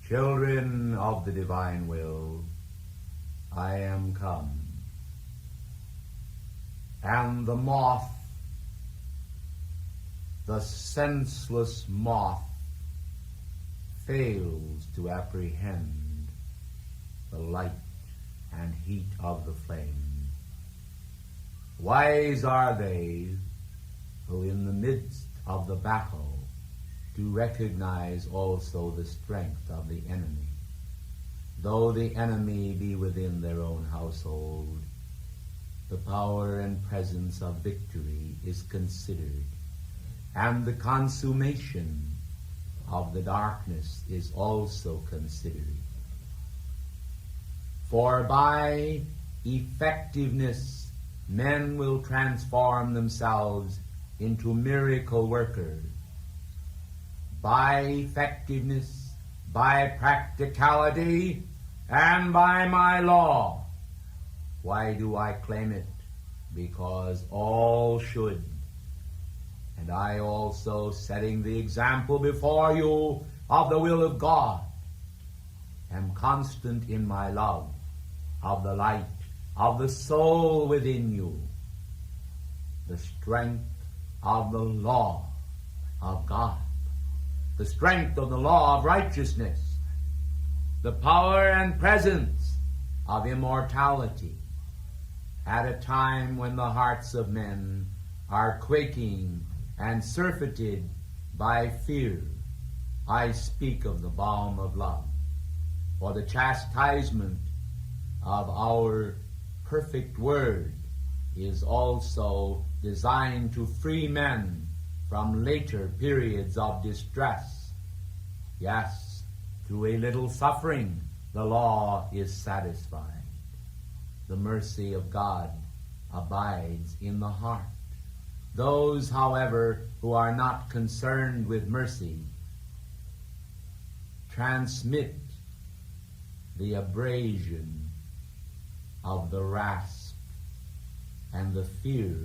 Children of the divine will, I am come. And the moth, the senseless moth, fails to apprehend the light and heat of the flame. Wise are they who in the midst of the battle do recognize also the strength of the enemy. Though the enemy be within their own household, the power and presence of victory is considered, and the consummation of the darkness is also considered. For by effectiveness men will transform themselves into miracle workers. By effectiveness, by practicality, and by my law. Why do I claim it? Because all should. And I also, setting the example before you of the will of God, am constant in my love of the light of the soul within you, the strength of the law of God, the strength of the law of righteousness, the power and presence of immortality, at a time when the hearts of men are quaking and surfeited by fear. I speak of the balm of love, for the chastisement of our perfect word is also designed to free men from later periods of distress. Yes, through a little suffering, the law is satisfied. The mercy of God abides in the heart. Those, however, who are not concerned with mercy transmit the abrasion of the rasp and the fear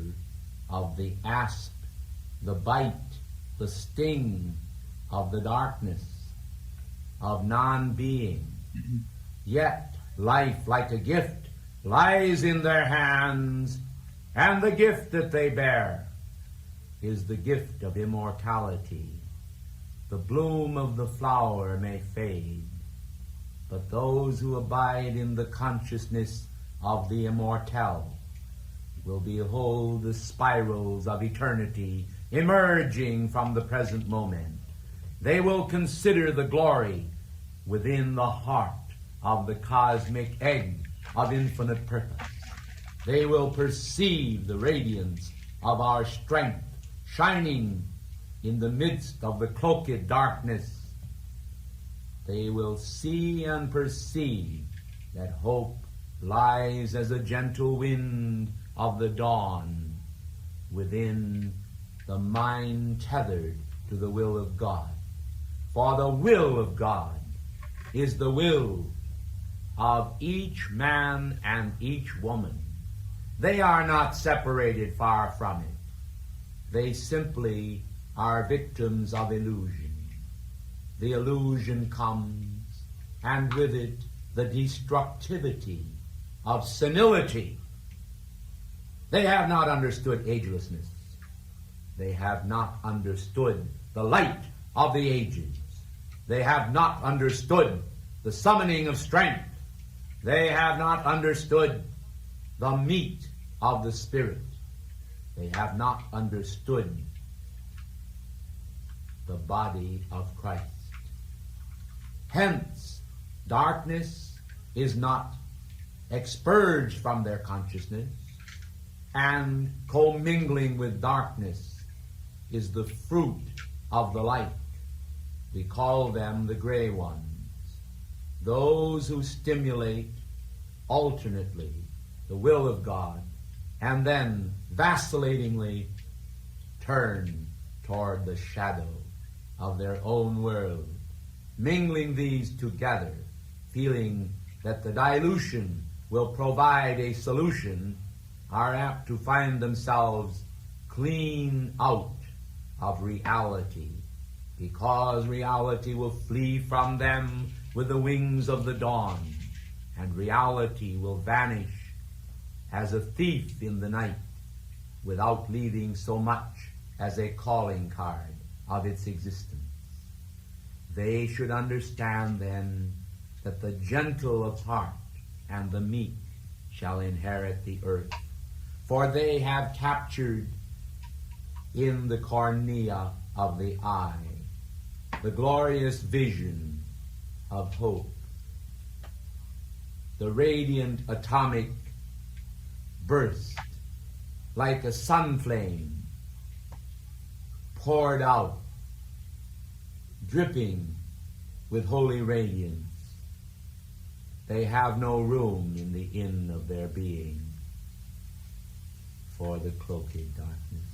of the asp, the bite, the sting of the darkness of non-being. Yet life, like a gift, lies in their hands, and the gift that they bear is the gift of immortality. The bloom of the flower may fade, but those who abide in the consciousness of the immortal will behold the spirals of eternity emerging from the present moment. They will consider the glory within the heart of the cosmic egg of infinite purpose. They will perceive the radiance of our strength shining in the midst of the cloaked darkness. They will see and perceive that hope lies as a gentle wind of the dawn within the mind tethered to the will of God. For the will of God is the will of each man and each woman. They are not separated far from it. They simply are victims of illusion. The illusion comes, and with it the destructivity of senility. They have not understood agelessness. They have not understood the light of the ages. They have not understood the summoning of strength. They have not understood the meat of the Spirit. They have not understood the body of Christ. Hence, darkness is not expurged from their consciousness, and commingling with darkness is the fruit of the light. We call them the gray ones, those who stimulate alternately the will of God and then vacillatingly turn toward the shadow of their own world, mingling these together, feeling that the dilution will provide a solution, are apt to find themselves clean out of reality, because reality will flee from them with the wings of the dawn, and reality will vanish as a thief in the night without leaving so much as a calling card of its existence. They should understand then that the gentle of heart and the meek shall inherit the earth, for they have captured in the cornea of the eye the glorious vision of hope. The radiant atomic burst like a sun flame poured out, dripping with holy radiance. They have no room in the inn of their being for the cloaked darkness,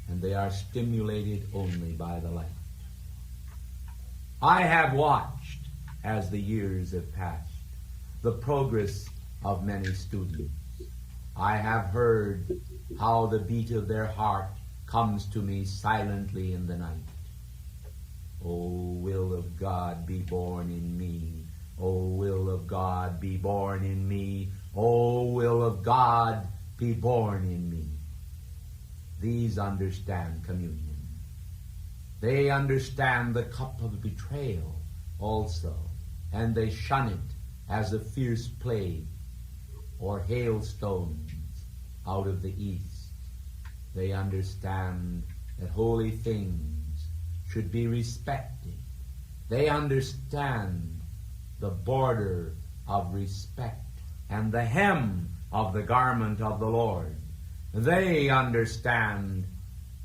and they are stimulated only by the light. I have watched, as the years have passed, the progress of many students. I have heard how the beat of their heart comes to me silently in the night. O will of God be born in me. O will of God be born in me. O will of God be born in me. These understand communion. They understand the cup of betrayal also, and they shun it as a fierce plague or hailstones out of the east. They understand that holy things should be respected. They understand the border of respect and the hem of the garment of the Lord. They understand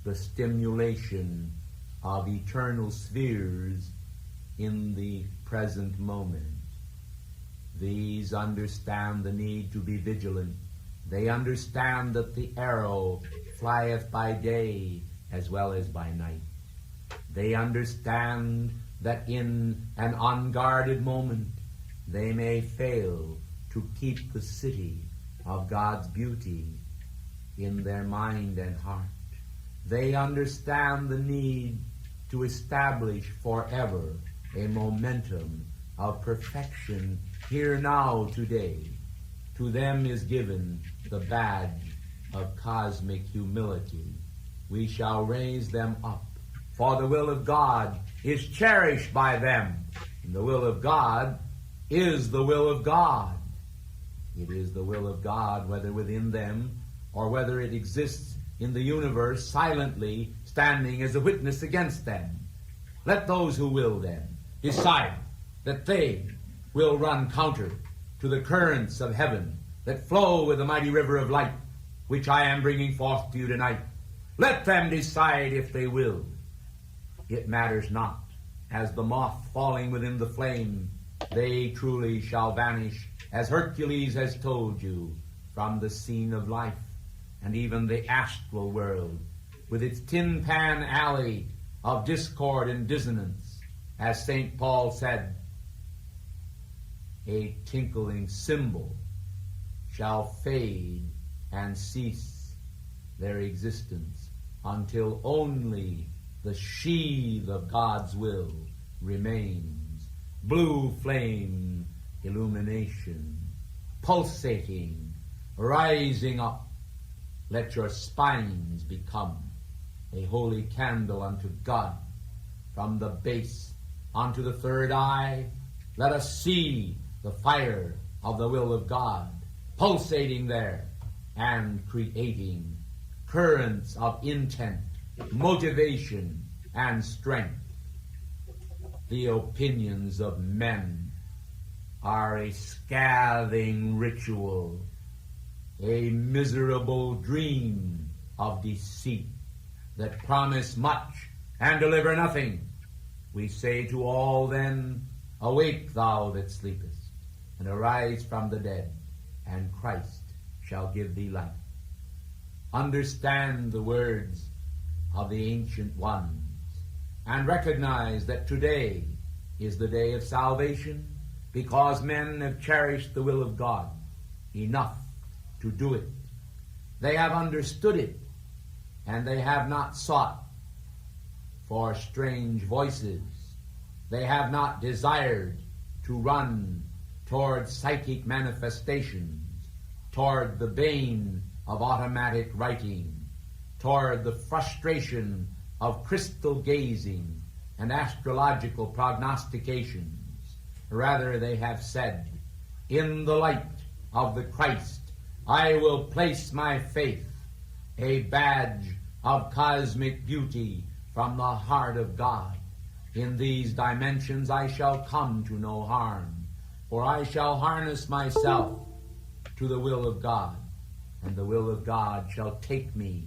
the stimulation of eternal spheres in the present moment. These understand the need to be vigilant. They understand that the arrow flieth by day as well as by night. They understand that in an unguarded moment they may fail to keep the city of God's beauty in their mind and heart. They understand the need to establish forever a momentum of perfection here now today. To them is given the badge of cosmic humility. We shall raise them up, for the will of God is cherished by them, and the will of God is the will of God. It is the will of God, whether within them or whether it exists in the universe silently standing as a witness against them. Let those who will then decide that they will run counter to the currents of heaven that flow with the mighty river of light, which I am bringing forth to you tonight. Let them decide if they will. It matters not. As the moth falling within the flame, they truly shall vanish, as Hercules has told you, from the scene of life, and even the astral world, with its tin pan alley of discord and dissonance. As St. Paul said, a tinkling cymbal shall fade and cease their existence until only the sheath of God's will remains. Blue flame illumination, pulsating, rising up. Let your spines become a holy candle unto God. From the base unto the third eye, let us see the fire of the will of God pulsating there and creating currents of intent, motivation, and strength. The opinions of men are a scathing ritual, a miserable dream of deceit that promise much and deliver nothing. We say to all then, awake thou that sleepest, and arise from the dead, and Christ shall give thee life. Understand the words of the ancient ones, and recognize that today is the day of salvation, because men have cherished the will of God enough to do it. They have understood it, and they have not sought for strange voices They have not desired to run toward psychic manifestations, toward the bane of automatic writing, toward the frustration of crystal gazing and astrological prognostications. Rather, they have said, in the light of the Christ, I will place my faith, a badge of cosmic beauty from the heart of God. In these dimensions I shall come to no harm, for I shall harness myself to the will of God, and the will of God shall take me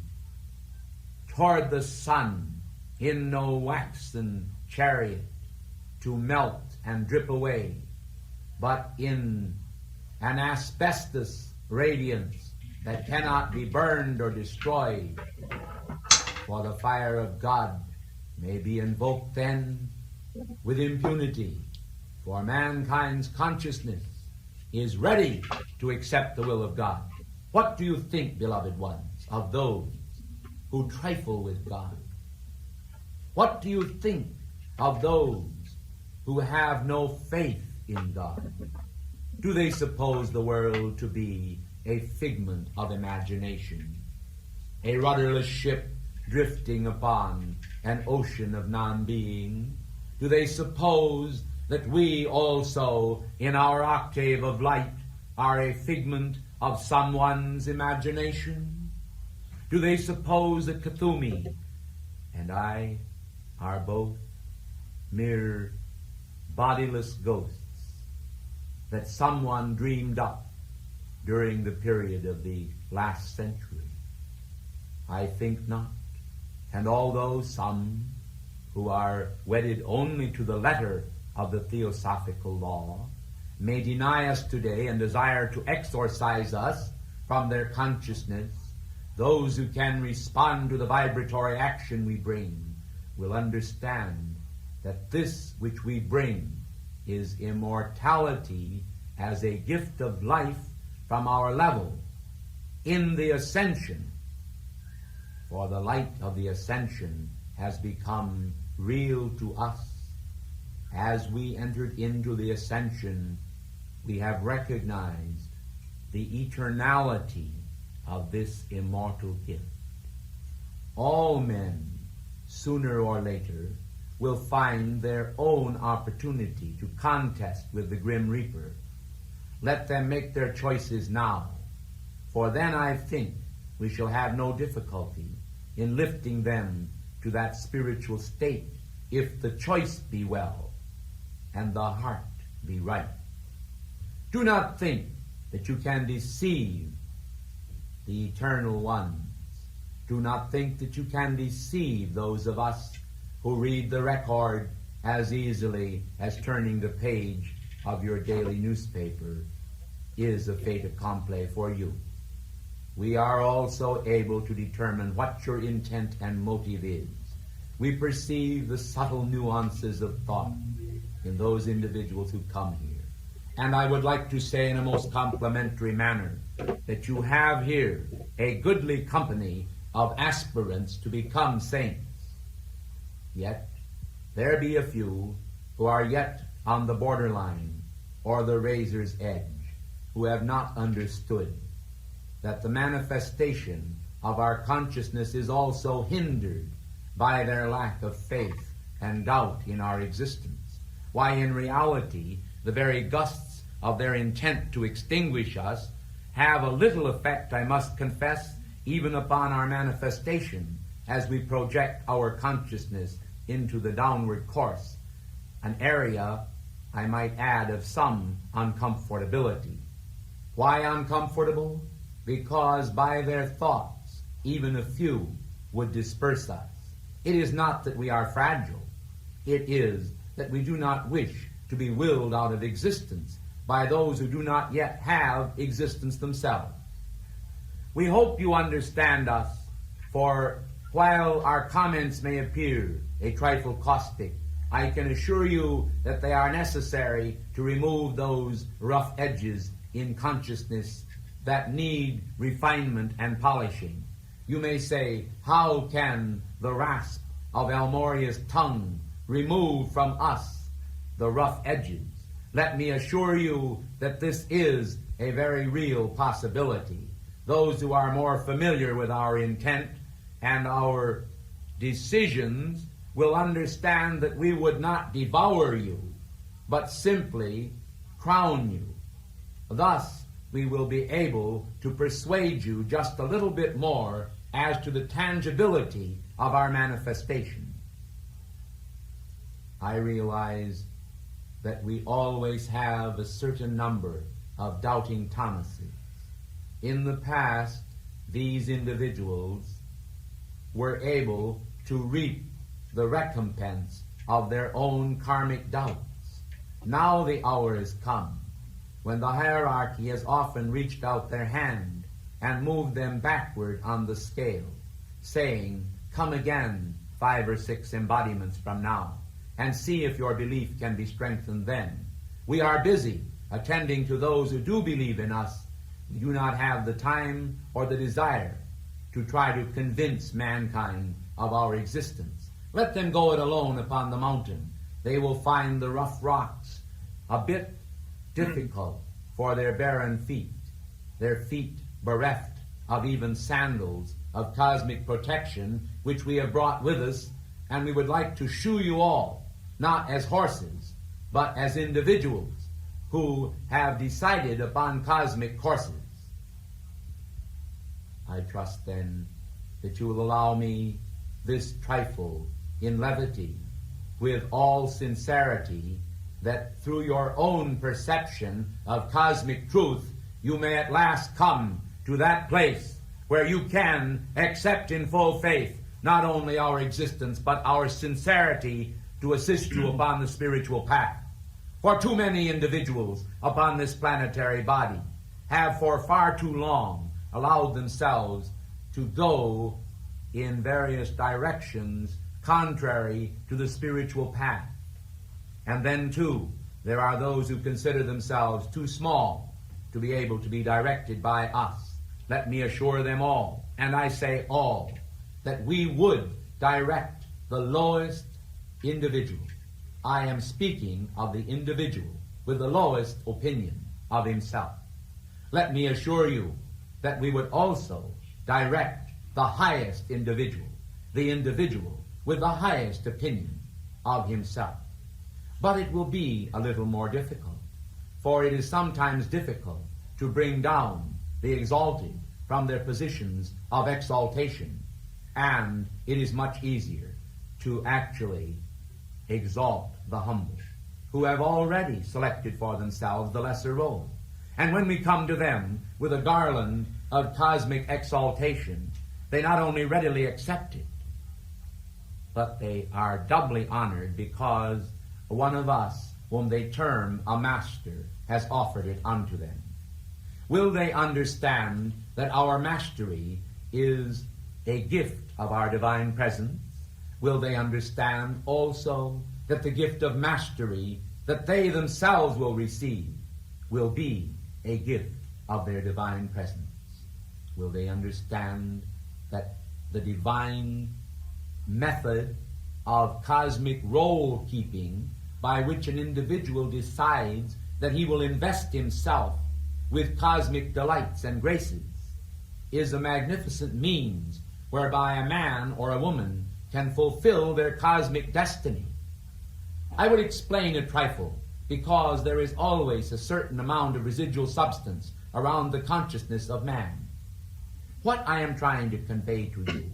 toward the sun in no waxen chariot to melt and drip away, but in an asbestos radiance that cannot be burned or destroyed. For the fire of God may be invoked then with impunity, for mankind's consciousness is ready to accept the will of God. What do you think, beloved ones, of those who trifle with God? What do you think of those who have no faith in God? Do they suppose the world to be a figment of imagination, a rudderless ship drifting upon an ocean of non-being? Do they suppose that we also, in our octave of light, are a figment of someone's imagination? Do they suppose that Kathumi and I are both mere bodiless ghosts that someone dreamed up during the period of the last century? I think not. And although some who are wedded only to the letter of the theosophical law may deny us today and desire to exorcise us from their consciousness, those who can respond to the vibratory action we bring will understand that this which we bring is immortality as a gift of life from our level in the ascension. For the light of the ascension has become real to us. As we entered into the ascension, we have recognized the eternality of this immortal gift. All men, sooner or later, will find their own opportunity to contest with the Grim Reaper. Let them make their choices now, for then I think we shall have no difficulty in lifting them to that spiritual state, if the choice be well and the heart be right. Do not think that you can deceive the eternal ones. Do not think that you can deceive those of us who read the record as easily as turning the page of your daily newspaper is a fait accompli for you. We are also able to determine what your intent and motive is. We perceive the subtle nuances of thought in those individuals who come here. And I would like to say in a most complimentary manner that you have here a goodly company of aspirants to become saints. Yet there be a few who are yet on the borderline or the razor's edge, who have not understood that the manifestation of our consciousness is also hindered by their lack of faith and doubt in our existence. Why, in reality, the very gusts of their intent to extinguish us have a little effect, I must confess, even upon our manifestation as we project our consciousness into the downward course, an area, I might add, of some uncomfortability. Why uncomfortable? Because by their thoughts, even a few would disperse us. It is not that we are fragile. It is that we do not wish to be willed out of existence by those who do not yet have existence themselves. We hope you understand us, for while our comments may appear a trifle caustic, I can assure you that they are necessary to remove those rough edges in consciousness that need refinement and polishing. You may say, how can the rasp of MORYA's tongue remove from us the rough edges. Let me assure you that this is a very real possibility. Those who are more familiar with our intent and our decisions will understand that we would not devour you, but simply crown you. Thus, we will be able to persuade you just a little bit more as to the tangibility of our manifestation. I realize that we always have a certain number of doubting Thomases. In the past, these individuals were able to reap the recompense of their own karmic doubts. Now the hour has come when the hierarchy has often reached out their hand and moved them backward on the scale, saying, "Come again 5 or 6 embodiments from now, and see if your belief can be strengthened then. We are busy attending to those who do believe in us. We do not have the time or the desire to try to convince mankind of our existence. Let them go it alone upon the mountain. They will find the rough rocks a bit difficult for their barren feet, their feet bereft of even sandals of cosmic protection, which we have brought with us, and we would like to shoe you all, not as horses, but as individuals who have decided upon cosmic courses." I trust then that you will allow me this trifle in levity, with all sincerity, that through your own perception of cosmic truth, you may at last come to that place where you can accept in full faith not only our existence, but our sincerity to assist you upon the spiritual path. For too many individuals upon this planetary body have for far too long allowed themselves to go in various directions contrary to the spiritual path. And then, too, there are those who consider themselves too small to be able to be directed by us. Let me assure them all, and I say all, that we would direct the lowest individual. I am speaking of the individual with the lowest opinion of himself. Let me assure you that we would also direct the highest individual, the individual with the highest opinion of himself. But it will be a little more difficult, for it is sometimes difficult to bring down the exalted from their positions of exaltation, and it is much easier to actually exalt the humble, who have already selected for themselves the lesser role. And when we come to them with a garland of cosmic exaltation, they not only readily accept it, but they are doubly honored because one of us, whom they term a master, has offered it unto them. Will they understand that our mastery is a gift of our divine presence? Will they understand also that the gift of mastery that they themselves will receive will be a gift of their divine presence? Will they understand that the divine method of cosmic role-keeping by which an individual decides that he will invest himself with cosmic delights and graces is a magnificent means whereby a man or a woman can fulfill their cosmic destiny? I would explain a trifle, because there is always a certain amount of residual substance around the consciousness of man. What I am trying to convey to you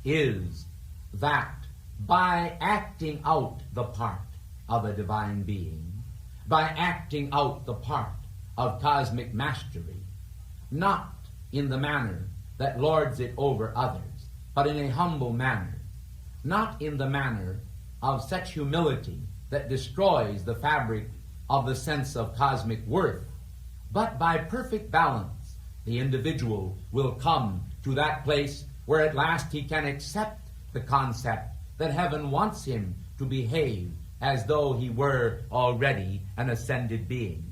is that by acting out the part of a divine being, by acting out the part of cosmic mastery, not in the manner that lords it over others, but in a humble manner, not in the manner of such humility that destroys the fabric of the sense of cosmic worth, but by perfect balance, the individual will come to that place where at last he can accept the concept that heaven wants him to behave as though he were already an ascended being.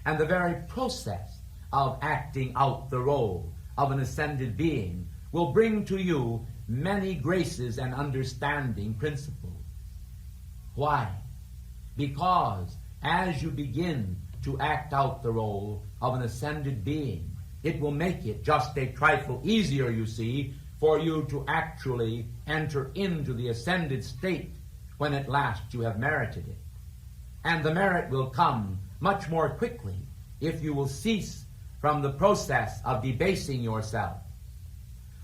And the very process of acting out the role of an ascended being will bring to you many graces and understanding principles. Why? because as you begin to act out the role of an ascended being, it will make it just a trifle easier, you see, for you to actually enter into the ascended state when at last you have merited it. And the merit will come much more quickly if you will cease from the process of debasing yourself.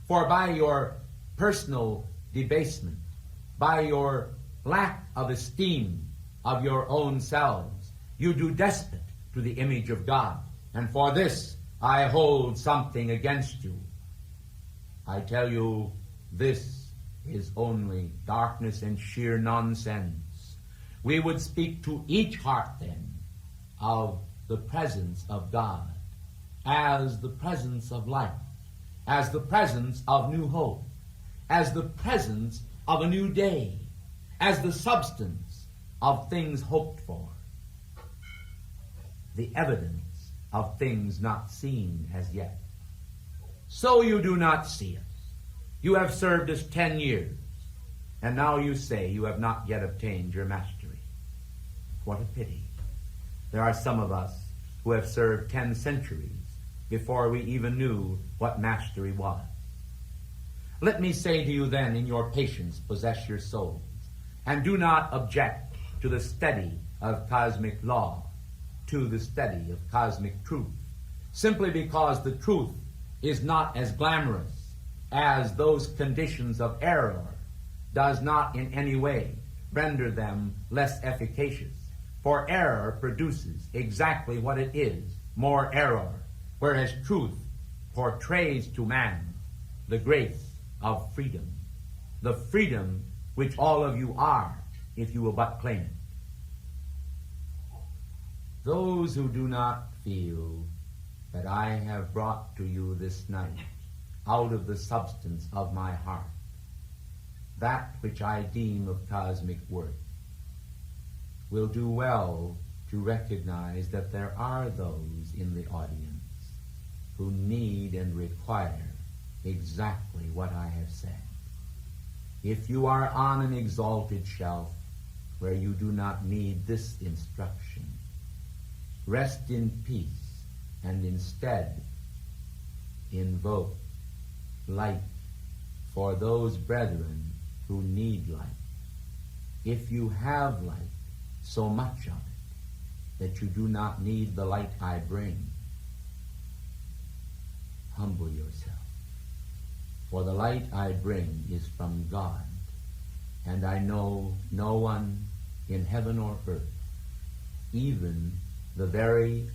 For by your personal debasement, by your lack of esteem of your own selves, you do despot to the image of God. And for this I hold something against you. I tell you, this is only darkness and sheer nonsense. We would speak to each heart then of the presence of God as the presence of life, as the presence of new hope, as the presence of a new day, as the substance of things hoped for, the evidence of things not seen as yet. So you do not see us. You have served us 10 years, and now you say you have not yet obtained your mastery. What a pity. There are some of us who have served 10 centuries before we even knew what mastery was. Let me say to you then, in your patience possess your souls, and do not object to the study of cosmic law, to the study of cosmic truth, simply because the truth is not as glamorous as those conditions of error, does not in any way render them less efficacious. For error produces exactly what it is, more error, whereas truth portrays to man the grace of freedom, the freedom which all of you are, if you will but claim it. Those who do not feel that I have brought to you this night, out of the substance of my heart, that which I deem of cosmic worth, will do well to recognize that there are those in the audience who need and require exactly what I have said. If you are on an exalted shelf where you do not need this instruction, rest in peace and instead invoke light for those brethren who need light. If you have light, so much of it, that you do not need the light I bring, humble yourself. For the light I bring is from God, and I know no one in heaven or earth, even the very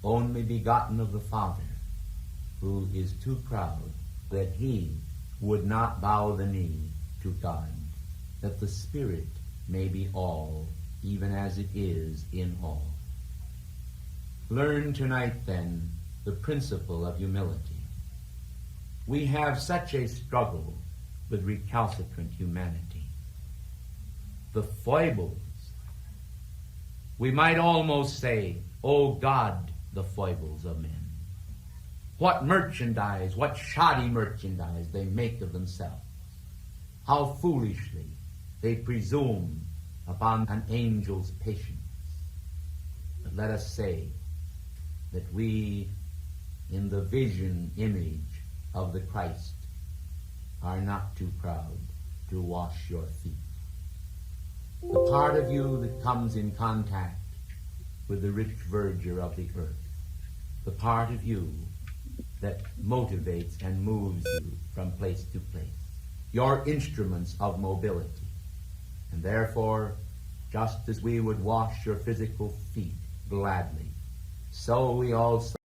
only begotten of the Father, who is too proud that he would not bow the knee to God, that the Spirit may be all, even as it is in all. Learn tonight, then, the principle of humility. We have such a struggle with recalcitrant humanity. The foibles, we might almost say, oh God, the foibles of men. What merchandise, what shoddy merchandise they make of themselves. How foolishly they presume upon an angel's patience. But let us say that we, in the vision image of the Christ, are not too proud to wash your feet. The part of you that comes in contact with the rich verdure of the earth, the part of you that motivates and moves you from place to place, your instruments of mobility. And therefore, just as we would wash your physical feet gladly, so we also